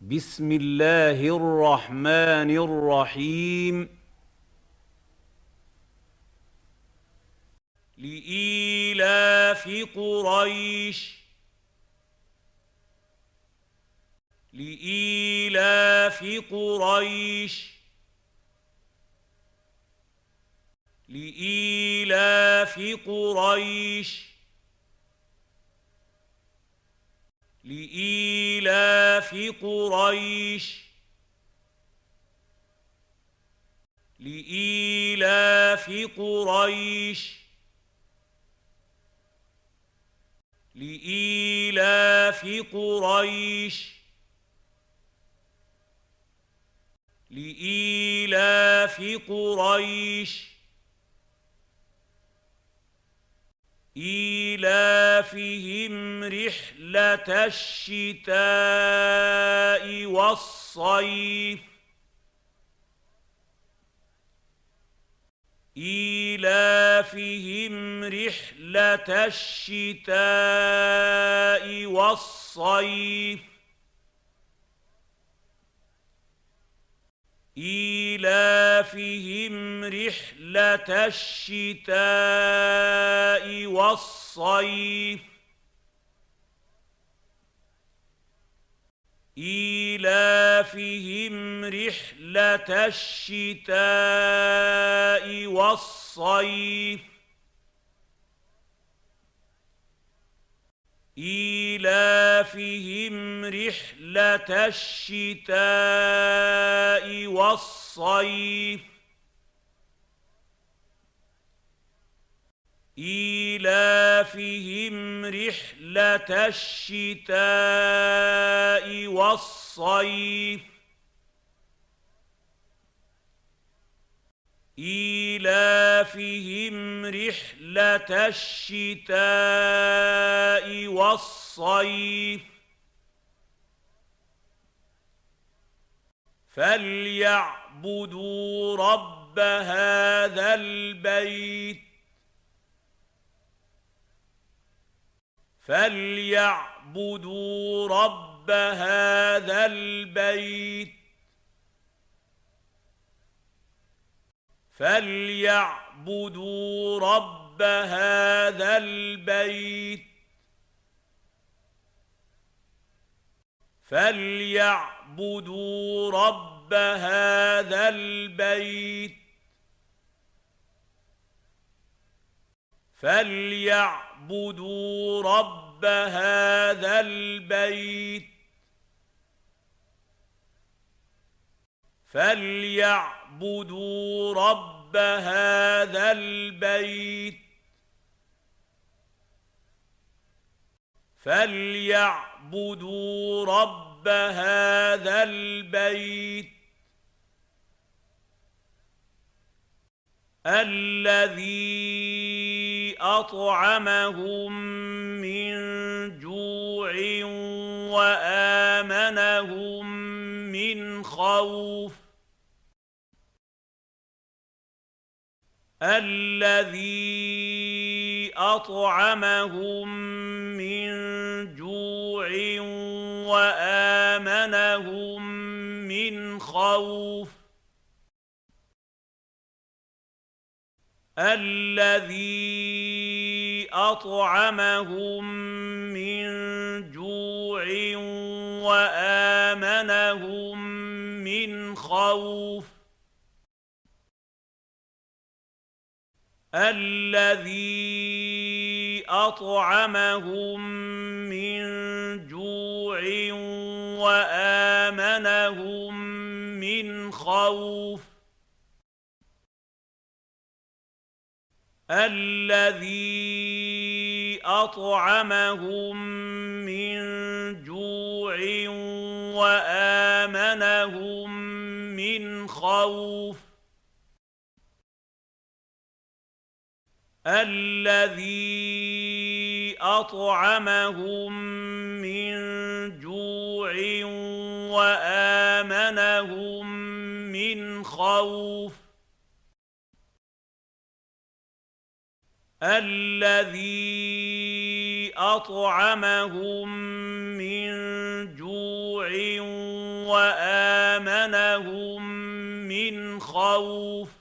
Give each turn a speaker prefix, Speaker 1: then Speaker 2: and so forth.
Speaker 1: بسم الله الرحمن الرحيم. لإيلاف قريش لإيلاف قريش لإيلاف قريش لإيلاف قريش لإيلاف قريش لإيلاف قريش لإيلاف قريش إيلافهم رحلة الشتاء والصيف إيلافهم رحلة الشتاء والصيف إيلافهم رحلة الشتاء والصيف إيلافهم رحلة الشتاء والصيف إيلافهم رحلة الشتاء والصيف إيلافهم رحلة الشتاء والصيف إيلافهم رحلة الشتاء والصيف فليعبدوا رب هذا البيت فليعبدوا رب هذا البيت فليعبدوا رب هذا البيت فليعبدوا رب هذا البيت فليعبدوا رب هذا البيت فليعبدوا رب هذا البيت فليعبدوا رب هذا البيت الذي أطعمهم من جوع وآمنهم من خوف الذي أطعمهم من جوع وآمنهم من خوف الذي أطعمهم من جوع وآمنهم من خوف الذي أطعمهم من جوع وآمنهم من خوف الذي أطعمهم من جوع وآمنهم من خوف الذي أطعمهم من جوع وآمنهم من خوف الذي أطعمهم من جوع وآمنهم من خوف